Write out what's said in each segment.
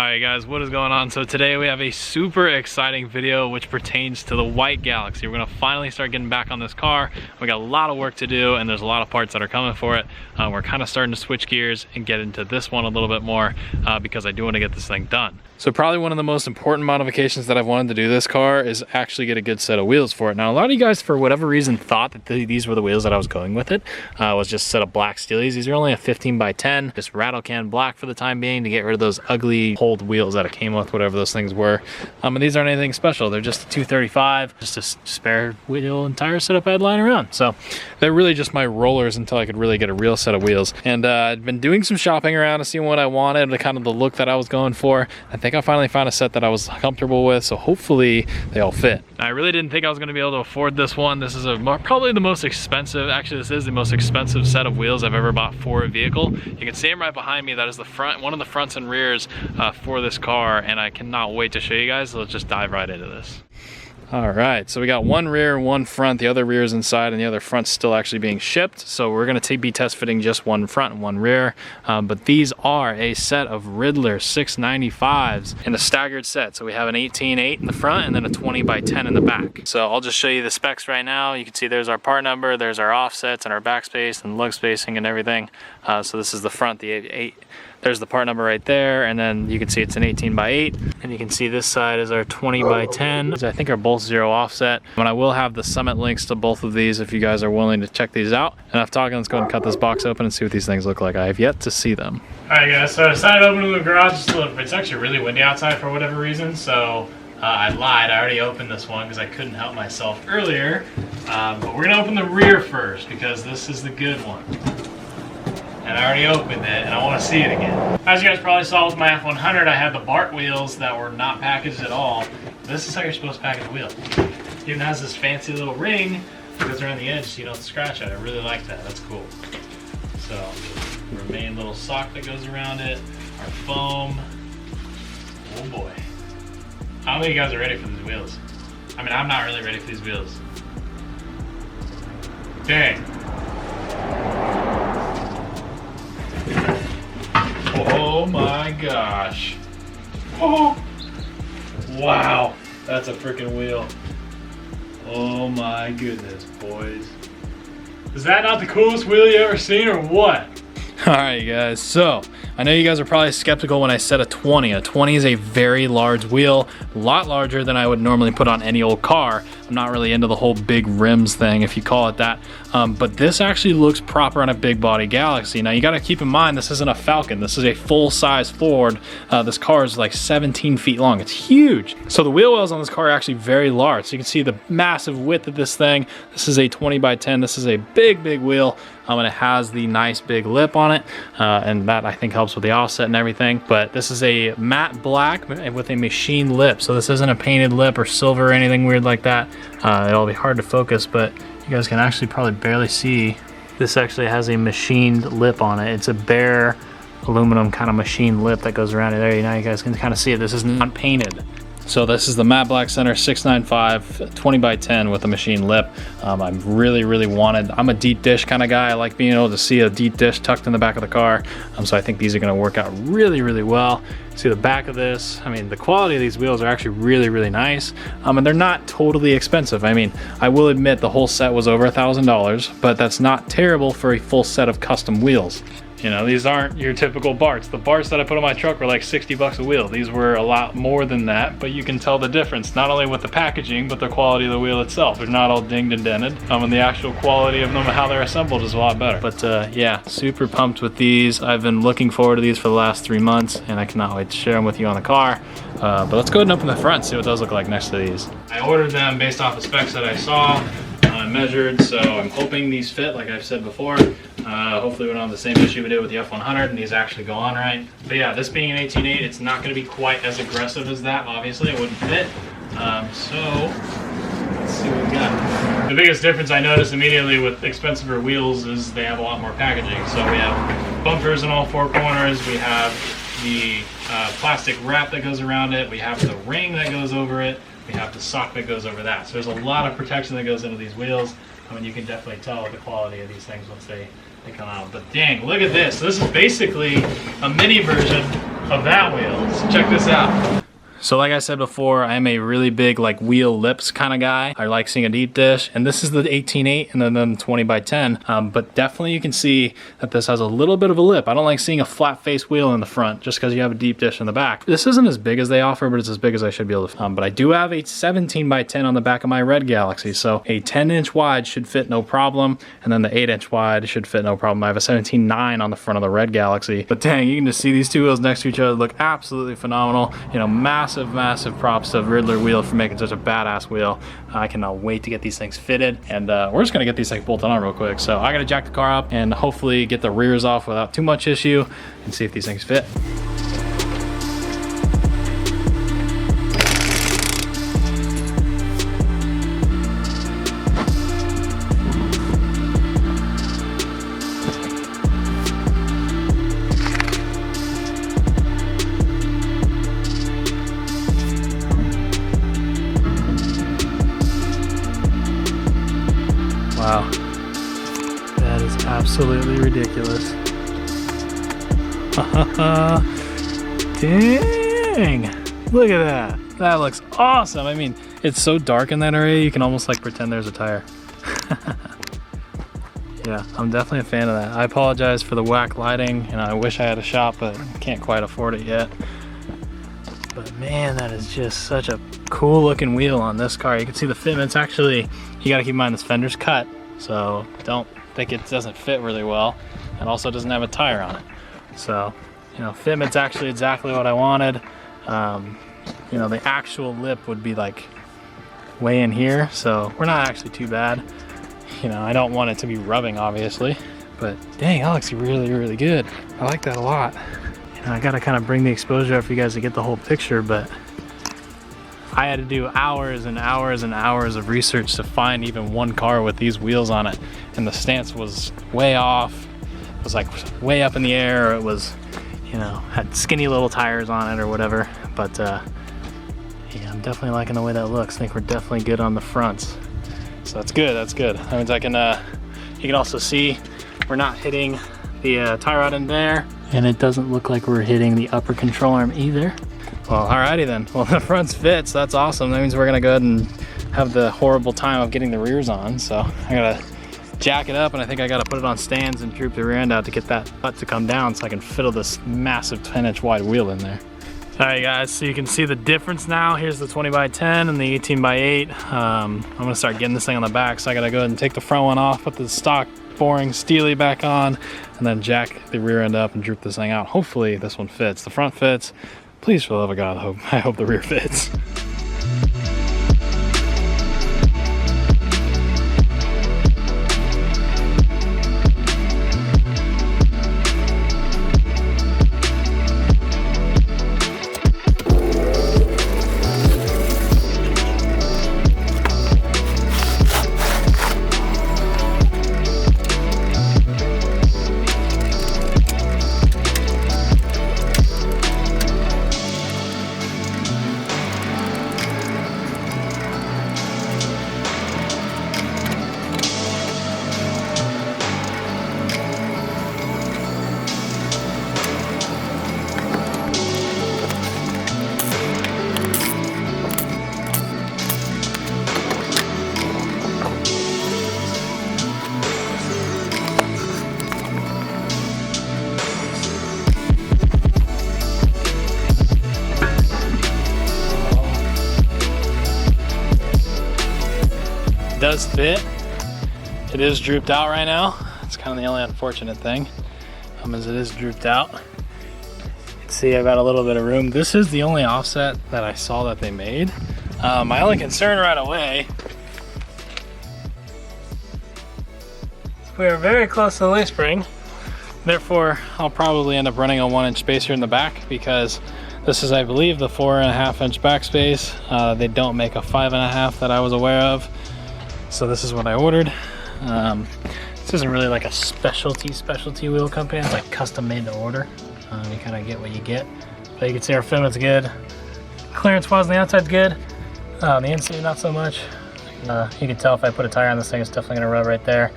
Alright guys, what is going on? So today we have a super exciting video which pertains to the white Galaxie. We're going to finally start getting back on this car. We got a lot of work to do and there's a lot of parts that are coming for it. We're kind of starting to switch gears and get into this one a little bit more because I do want to get this thing done. So probably one of the most important modifications that I've wanted to do this car is actually get a good set of wheels for it. Now a lot of you guys for whatever reason thought that these were the wheels that I was going with it. Was just a set of black steelies. These are only a 15 by 10, just rattle can black for the time being to get rid of those ugly hold wheels that it came with, whatever those things were. And these aren't anything special. They're just a 235, just a spare wheel and tire setup I had lying around. So they're really just my rollers until I could really get a real set of wheels. And I'd been doing some shopping around to see what I wanted, the kind of the look that I was going for. I think I finally found a set that I was comfortable with, so hopefully they all fit. I really didn't think I was going to be able to afford this one. This is probably the most expensive, actually this is the most expensive set of wheels I've ever bought for a vehicle. You can see them right behind me. That is the front, one of the fronts and rears for this car, and I cannot wait to show you guys. So let's just dive right into this. All right, so we got one rear and one front. The other rear is inside and the other front's still actually being shipped. So we're gonna be test fitting just one front and one rear. But these are a set of Riddler 695s in a staggered set. So we have an 18/8 in the front and then a 20 by 10 in the back. So I'll just show you the specs right now. You can see there's our part number, there's our offsets and our backspace and lug spacing and everything. So this is the front, the 8. There's the part number right there, and then you can see it's an 18 by 8, and you can see this side is our 20 by 10. I think are both 0 offset. And I will have the Summit links to both of these if you guys are willing to check these out. Enough talking, let's go ahead and cut this box open and see what these things look like. I have yet to see them. All right guys, so I decided to open the garage just a little. It's actually really windy outside for whatever reason, so I lied. I already opened this one because I couldn't help myself earlier. But we're gonna open the rear first because this is the good one. And I already opened it, and I want to see it again. As you guys probably saw with my F100, I had the BART wheels that were not packaged at all. This is how you're supposed to package a wheel. It even has this fancy little ring that goes around the edge so you don't scratch it. I really like that. That's cool. So, the main little sock that goes around it, our foam. Oh boy. I don't think you guys are ready for these wheels. I mean, I'm not really ready for these wheels. Dang. Oh my gosh. Oh, wow. That's a freaking wheel. Oh my goodness, boys. Is that not the coolest wheel you ever seen or what? All right, guys, so I know you guys are probably skeptical when I said a 20. A 20 is a very large wheel, a lot larger than I would normally put on any old car. I'm not really into the whole big rims thing, if you call it that. But this actually looks proper on a big body Galaxie. Now you gotta keep in mind, this isn't a Falcon. This is a full-size Ford. This car is like 17 feet long. It's huge. So the wheel wells on this car are actually very large. So you can see the massive width of this thing. This is a 20 by 10. This is a big, big wheel. And it has the nice big lip on it. And that I think helps with the offset and everything. But this is a matte black with a machined lip. So this isn't a painted lip or silver or anything weird like that. It'll be hard to focus, but you guys can actually probably barely see. This actually has a machined lip on it. It's a bare aluminum kind of machined lip that goes around it there. Now you guys can kind of see it. This is not painted. So this is the matte black center 695 20 by 10 with a machine lip. I really wanted, I'm a deep dish kind of guy. I like being able to see a deep dish tucked in the back of the car. So I think these are gonna work out really well. See the back of this, I mean, the quality of these wheels are actually really nice. And they're not totally expensive. I mean, I will admit the whole set was over $1,000, but that's not terrible for a full set of custom wheels. You know, these aren't your typical BARTs. The BARTs that I put on my truck were like 60 bucks a wheel. These were a lot more than that, but you can tell the difference, not only with the packaging, but the quality of the wheel itself. They're not all dinged and dented. And the actual quality of them and how they're assembled is a lot better. But yeah, super pumped with these. I've been looking forward to these for the last 3 months, and I cannot wait to share them with you on the car. But let's go ahead and open the front, see what those look like next to these. I ordered them based off the specs that I saw. Measured, so I'm hoping these fit like I've said before. Hopefully we don't have the same issue we did with the F100 and these actually go on right. But yeah, this being an 18/8, it's not going to be quite as aggressive as that. Obviously it wouldn't fit. So let's see what we got. The biggest difference I noticed immediately with expensive wheels is they have a lot more packaging. So we have bumpers in all 4 corners. We have the plastic wrap that goes around it. We have the ring that goes over it. We have the sock that goes over that. So there's a lot of protection that goes into these wheels. I mean, you can definitely tell the quality of these things once they come out. But dang, look at this. This is basically a mini version of that wheel. So check this out. So like I said before, I am a really big like wheel lips kind of guy. I like seeing a deep dish, and this is the 18/8 and then the 20x10. But definitely you can see that this has a little bit of a lip. I don't like seeing a flat face wheel in the front just because you have a deep dish in the back. This isn't as big as they offer, but it's as big as I should be able to. But I do have a 17x10 on the back of my red Galaxie, so a 10-inch wide should fit no problem, and then the 8-inch wide should fit no problem. I have a 17.9 on the front of the red Galaxie. But dang, you can just see these two wheels next to each other look absolutely phenomenal. You know, massive props to Riddler wheel for making such a badass wheel. I cannot wait to get these things fitted, and we're just gonna get these things bolted on real quick. So I gotta jack the car up and hopefully get the rears off without too much issue and see if these things fit. Wow, that is absolutely ridiculous. Dang, look at that. That looks awesome. I mean, it's so dark in that area, you can almost like pretend there's a tire. Yeah, I'm definitely a fan of that. I apologize for the whack lighting, and I wish I had a shop, but can't quite afford it yet. But man, that is just such a cool looking wheel on this car. You can see the fitment's actually, you gotta keep in mind this fender's cut, so don't think it doesn't fit really well, and also doesn't have a tire on it. So, you know, fitment's actually exactly what I wanted. You know, the actual lip would be like way in here, so we're not actually too bad. You know, I don't want it to be rubbing, obviously, but dang, that looks really good. I like that a lot. You know, I gotta kind of bring the exposure up for you guys to get the whole picture, but I had to do hours and hours and hours of research to find even one car with these wheels on it, and the stance was way off. It was like way up in the air, or it was, you know, had skinny little tires on it or whatever. But yeah, I'm definitely liking the way that looks. I think we're definitely good on the fronts, so that's good. That's good. That means I can you can also see we're not hitting the tie rod in there, and it doesn't look like we're hitting the upper control arm either. Well, alrighty then. Well, the front's fit, so that's awesome. That means we're gonna go ahead and have the horrible time of getting the rears on. So I gotta jack it up, and I think I gotta put it on stands and droop the rear end out to get that butt to come down so I can fiddle this massive 10-inch wide wheel in there. Alright guys, so you can see the difference now. Here's the 20x10 and the 18x8. I'm gonna start getting this thing on the back, so I gotta go ahead and take the front one off, put the stock boring Steely back on, and then jack the rear end up and droop this thing out. Hopefully this one fits. The front fits. Please, for the love of God, I hope the rear fits. Does fit. It is drooped out right now. It's kind of the only unfortunate thing, as it is drooped out. You can see I've got a little bit of room. This is the only offset that I saw that they made. My only concern right away, we are very close to the leaf spring. Therefore, I'll probably end up running a 1-inch spacer in the back, because this is, I believe, the 4.5-inch backspace. They don't make a 5.5 that I was aware of. So this is what I ordered. This isn't really like a specialty wheel company. It's like custom made to order. You kind of get what you get. But you can see our fitment's good. Clearance wise on the outside's good. The inside not so much. You can tell if I put a tire on this thing, it's definitely gonna rub right there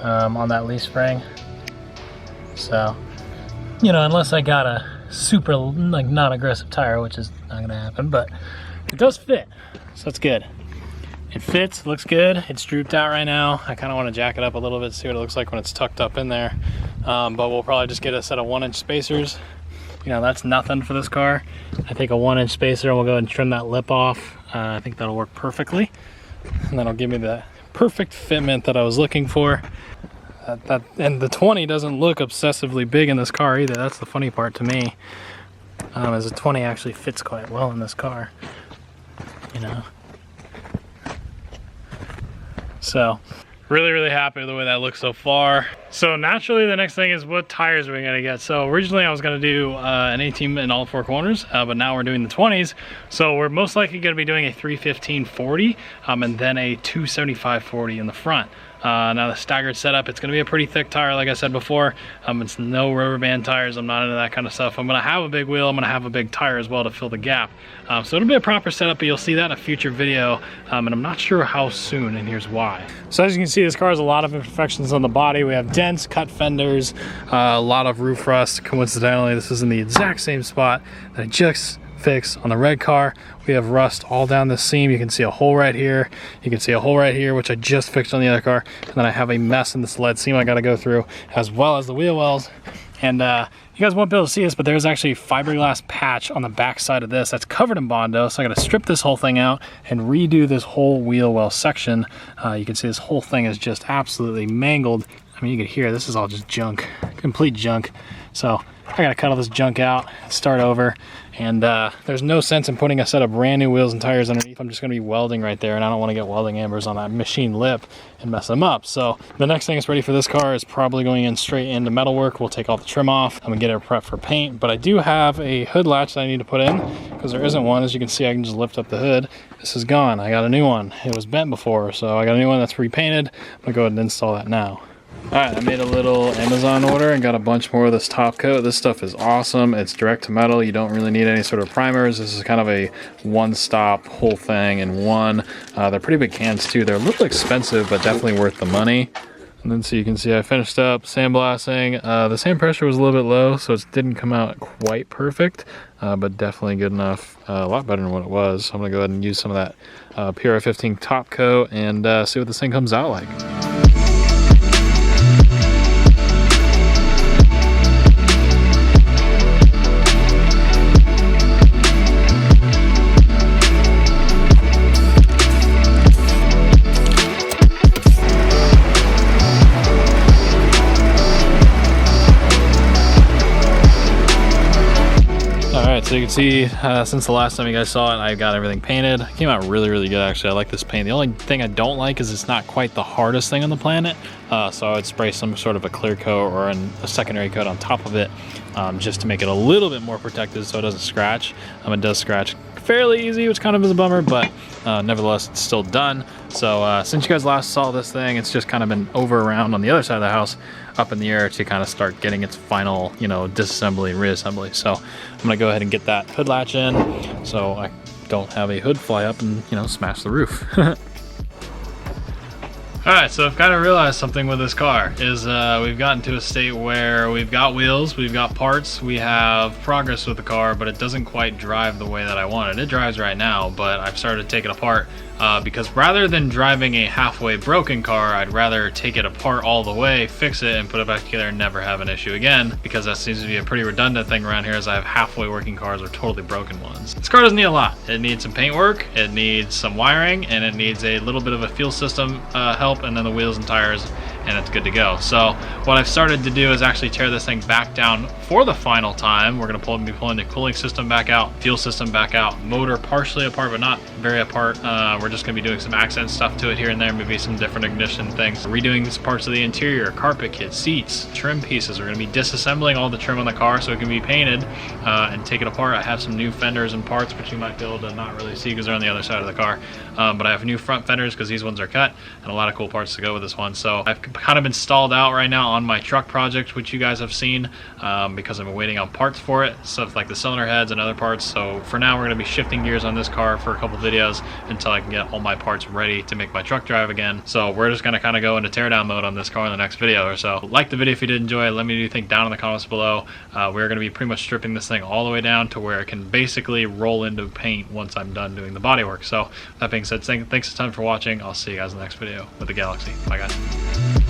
on that leaf spring. So, you know, unless I got a super like non-aggressive tire, which is not gonna happen, but it does fit, so that's good. It fits, looks good. It's drooped out right now. I kind of want to jack it up a little bit, see what it looks like when it's tucked up in there. But we'll probably just get a set of 1-inch spacers. You know, that's nothing for this car. I think a 1-inch spacer, and we'll go ahead and trim that lip off. I think that'll work perfectly. And that'll give me the perfect fitment that I was looking for. And the 20 doesn't look obsessively big in this car either. That's the funny part to me. As the 20 actually fits quite well in this car, you know. So really happy with the way that looks so far. So naturally the next thing is what tires are we gonna get. So originally I was gonna do an 18 in all 4 corners, but now we're doing the 20s. So we're most likely gonna be doing a 315/40 and then a 275/40 in the front. Now the staggered setup, it's gonna be a pretty thick tire, like I said before. It's no rubber band tires. I'm not into that kind of stuff. I'm gonna have a big wheel. I'm gonna have a big tire as well to fill the gap. So it'll be a proper setup, but you'll see that in a future video. And I'm not sure how soon, and here's why. So as you can see, this car has a lot of imperfections on the body. We have dents, cut fenders, a lot of roof rust. Coincidentally, this is in the exact same spot that I just fixed on the red car. We have rust all down the seam. You can see a hole right here. You can see a hole right here, which I just fixed on the other car. And then I have a mess in this lead seam I gotta go through, as well as the wheel wells. And you guys won't be able to see this, but there's actually a fiberglass patch on the back side of this that's covered in Bondo. So I gotta strip this whole thing out and redo this whole wheel well section. You can see this whole thing is just absolutely mangled. I mean, you can hear this is all just junk, complete junk. So I gotta cut all this junk out, start over, and there's no sense in putting a set of brand new wheels and tires underneath. I'm just gonna be welding right there, and I don't wanna get welding ambers on that machine lip and mess them up. So the next thing that's ready for this car is probably going in straight into metalwork. We'll take all the trim off. I'm gonna get it prepped for paint, but I do have a hood latch that I need to put in because there isn't one. As you can see, I can just lift up the hood. This is gone. I got a new one. It was bent before, so I got a new one that's repainted. I'm gonna go ahead and install that now. All right, I made a little Amazon order and got a bunch more of this top coat. This stuff is awesome. It's direct to metal. You don't really need any sort of primers. This is kind of a one-stop whole thing in one. They're pretty big cans too. They're a little expensive, but definitely worth the money. And then so you can see I finished up sandblasting. The sand pressure was a little bit low, so it didn't come out quite perfect, but definitely good enough. A lot better than what it was. So I'm gonna go ahead and use some of that PR15 top coat and see what this thing comes out like. So you can see since the last time you guys saw it, I got everything painted. It came out really good actually. I like this paint. The only thing I don't like is it's not quite the hardest thing on the planet. So I would spray some sort of a clear coat or a secondary coat on top of it just to make it a little bit more protected so it doesn't scratch. It does scratch fairly easy, which kind of is a bummer, but nevertheless it's still done. So since you guys last saw this thing, it's just kind of been around on the other side of the house, up in the air to kind of start getting its final, you know, disassembly and reassembly. So I'm gonna go ahead and get that hood latch in so I don't have a hood fly up and, you know, smash the roof. Alright, so I've kind of realized something with this car is we've gotten to a state where we've got wheels, we've got parts, we have progress with the car, but it doesn't quite drive the way that I wanted. It drives right now, but I've started to take it apart because rather than driving a halfway broken car, I'd rather take it apart all the way, fix it, and put it back together and never have an issue again, because that seems to be a pretty redundant thing around here, as I have halfway working cars or totally broken ones. This car doesn't need a lot. It needs some paint work, it needs some wiring, and it needs a little bit of a fuel system help, and then the wheels and tires, and it's good to go. So what I've started to do is actually tear this thing back down for the final time. We're gonna be pulling the cooling system back out, fuel system back out, motor partially apart but not very apart. We're just gonna be doing some accent stuff to it here and there, maybe some different ignition things. Redoing parts of the interior, carpet kit, seats, trim pieces. We're gonna be disassembling all the trim on the car so it can be painted and take it apart. I have some new fenders and parts which you might be able to not really see because they're on the other side of the car. But I have new front fenders because these ones are cut, and a lot of cool parts to go with this one. So I've kind of been stalled out right now on my truck project, which you guys have seen, because I've been waiting on parts for it, stuff like the cylinder heads and other parts. So for now, we're going to be shifting gears on this car for a couple videos until I can get all my parts ready to make my truck drive again. So we're just going to kind of go into teardown mode on this car in the next video or so. Like the video if you did enjoy it. Let me know what you think down in the comments below. We're going to be pretty much stripping this thing all the way down to where it can basically roll into paint once I'm done doing the bodywork. So that being said, thanks a ton for watching. I'll see you guys in the next video with the Galaxie. Bye guys.